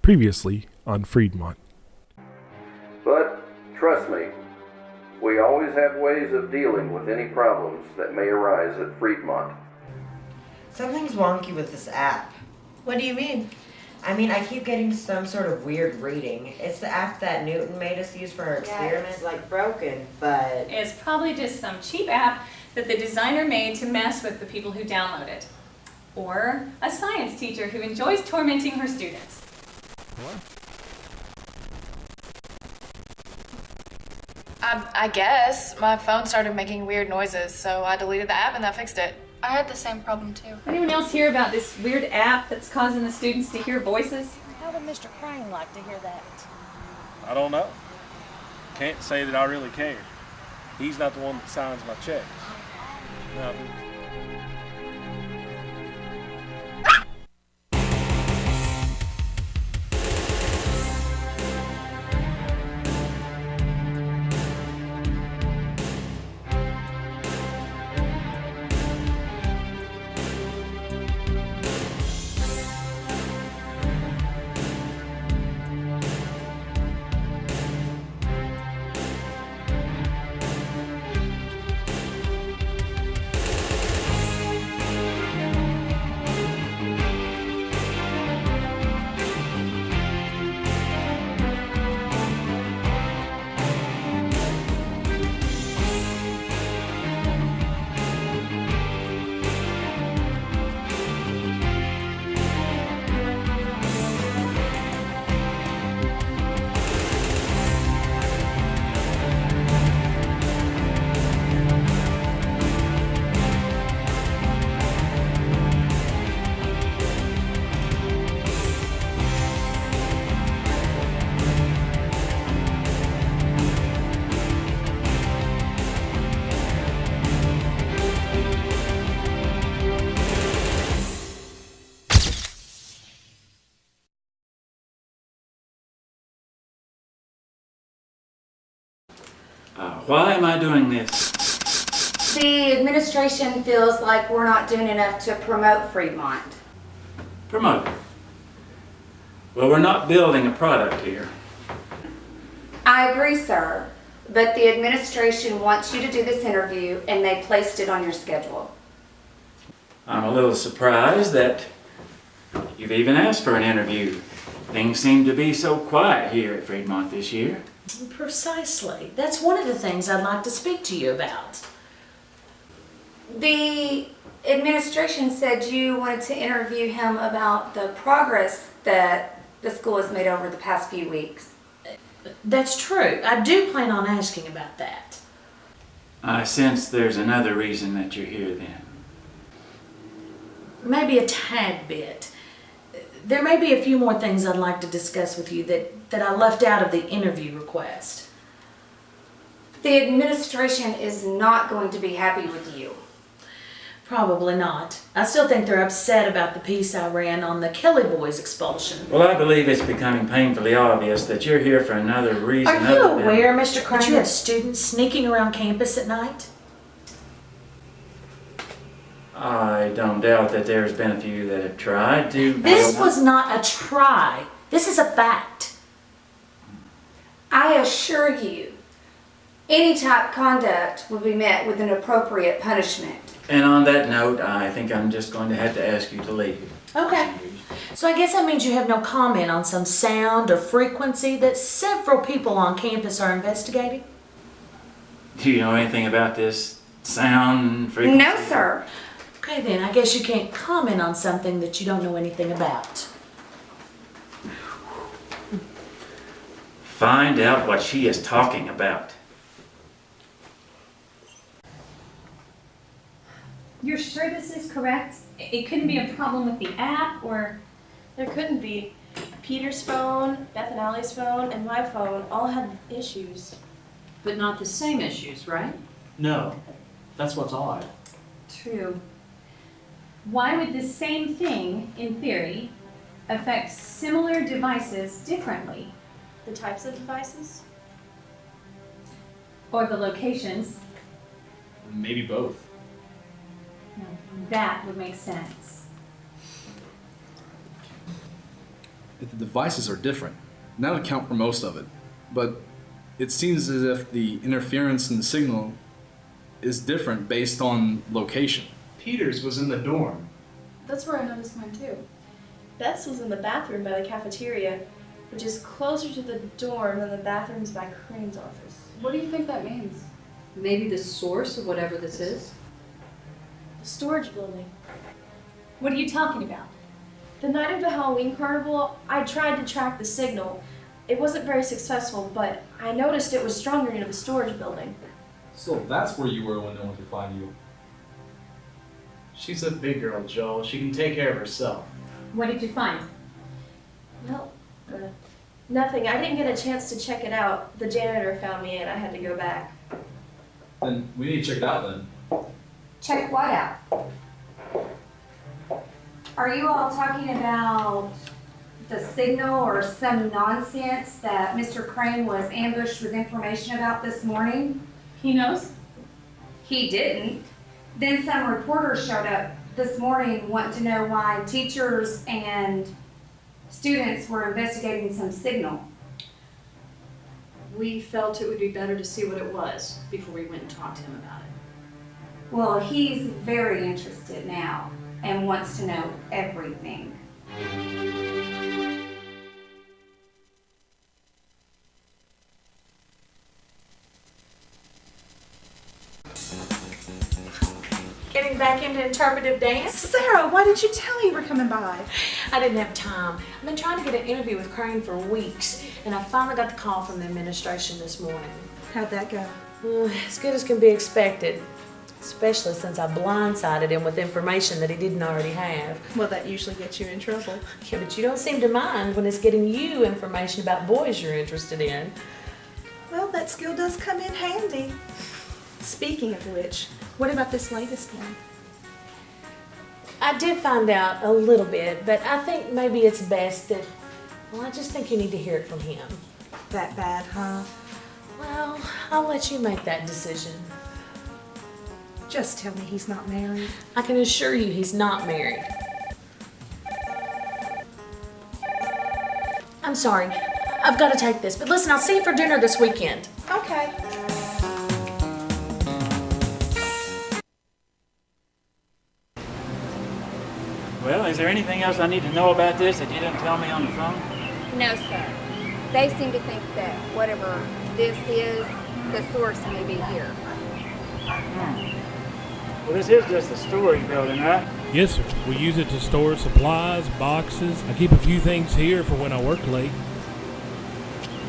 Previously on Freedmont. But trust me, we always have ways of dealing with any problems that may arise at Freedmont. Something's wonky with this app. What do you mean? I keep getting some sort of weird reading. It's the app that Newton made us use for our experiment. It's like broken, but... It's probably just some cheap app that the designer made to mess with the people who download it. Or a science teacher who enjoys tormenting her students. I guess. My phone started making weird noises, so I deleted the app and that fixed it. I had the same problem too. Anyone else hear about this weird app that's causing the students to hear voices? How would Mr. Crane like to hear that? I don't know. Can't say that I really care. He's not the one that signs my checks. Nothing. Why am I doing this? The administration feels like we're not doing enough to promote Freedmont. Promote. Well, we're not building a product here. I agree, sir, but the administration wants you to do this interview and they placed it on your schedule. I'm a little surprised that you've even asked for an interview. Things seem to be so quiet here at Freedmont this year. Precisely. That's one of the things I'd like to speak to you about. The administration said you wanted to interview him about the progress that the school has made over the past few weeks. That's true. I do plan on asking about that. I sense there's another reason that you're here then. Maybe a tad bit. There may be a few more things I'd like to discuss with you that I left out of the interview request. The administration is not going to be happy with you. Probably not. I still think they're upset about the piece I ran on the Kelly boys' expulsion. Well, I believe it's becoming painfully obvious that you're here for another reason. Are you aware, Mr. Crane, that you have students sneaking around campus at night? I don't doubt that there's been a few that have tried to... This was not a try. This is a fact. I assure you, any type conduct will be met with an appropriate punishment. And on that note, I think I'm just going to have to ask you to leave. Okay. So I guess that means you have no comment on some sound or frequency that several people on campus are investigating? Do you know anything about this sound frequency? No, sir. Okay then, I guess you can't comment on something that you don't know anything about. Find out what she is talking about. You're sure this is correct? It couldn't be a problem with the app, or... There couldn't be. Peter's phone, Beth and Allie's phone, and my phone all had issues. But not the same issues, right? No, that's what's odd. True. Why would the same thing, in theory, affect similar devices differently? The types of devices? Or the locations? Maybe both. No, that would make sense. The devices are different, and that would account for most of it. But it seems as if the interference in the signal is different based on location. Peter's was in the dorm. That's where I noticed mine too. Beth's was in the bathroom by the cafeteria, which is closer to the dorm than the bathrooms by Crane's office. What do you think that means? Maybe the source of whatever this is? The storage building. What are you talking about? The night of the Halloween carnival, I tried to track the signal. It wasn't very successful, but I noticed it was stronger near the storage building. So that's where you were when no one could find you. She's a big girl, Joel. She can take care of herself. What did you find? Well, nothing. I didn't get a chance to check it out. The janitor found me and I had to go back. Then we need to check it out then. Check what out? Are you all talking about the signal or some nonsense that Mr. Crane was ambushed with information about this morning? He knows? He didn't. Then some reporters showed up this morning wanting to know why teachers and students were investigating some signal. We felt it would be better to see what it was before we went and talked to him about it. Well, he's very interested now and wants to know everything. Getting back into interpretive dance? Sarah, why didn't you tell me you were coming by? I didn't have time. I've been trying to get an interview with Crane for weeks, and I finally got the call from the administration this morning. How'd that go? As good as can be expected, especially since I blindsided him with information that he didn't already have. Well, that usually gets you in trouble. Yeah, but you don't seem to mind when it's getting you information about boys you're interested in. Well, that skill does come in handy. Speaking of which, what about this latest one? I did find out a little bit, but I think maybe it's best that, well, I just think you need to hear it from him. That bad, huh? Well, I'll let you make that decision. Just tell me he's not married. I can assure you he's not married. I'm sorry. I've got to take this, but listen, I'll see you for dinner this weekend. Okay. Well, is there anything else I need to know about this that you didn't tell me on the phone? No, sir. They seem to think that whatever this is, the source may be here. Well, this is just a storage building, right? Yes, sir. We use it to store supplies, boxes. I keep a few things here for when I work late.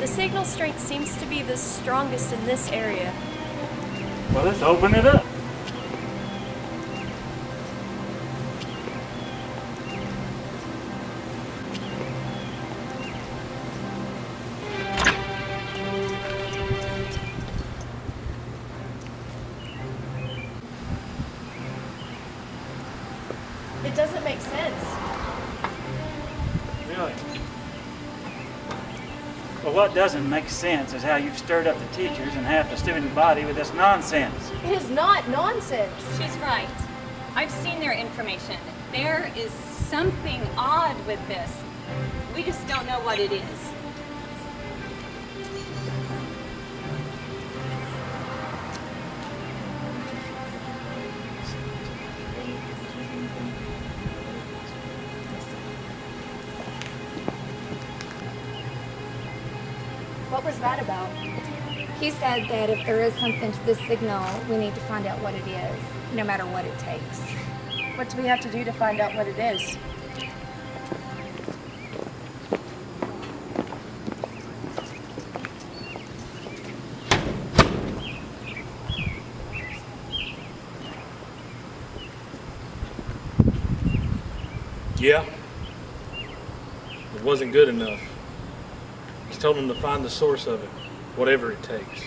The signal strength seems to be the strongest in this area. Well, let's open it up. It doesn't make sense. Really? Well, what doesn't make sense is how you've stirred up the teachers and half the student body with this nonsense. It is not nonsense. She's right. I've seen their information. There is something odd with this. We just don't know what it is. What was that about? He said that if there is something to this signal, we need to find out what it is, no matter what it takes. What do we have to do to find out what it is? Yeah. It wasn't good enough. Just told them to find the source of it, whatever it takes.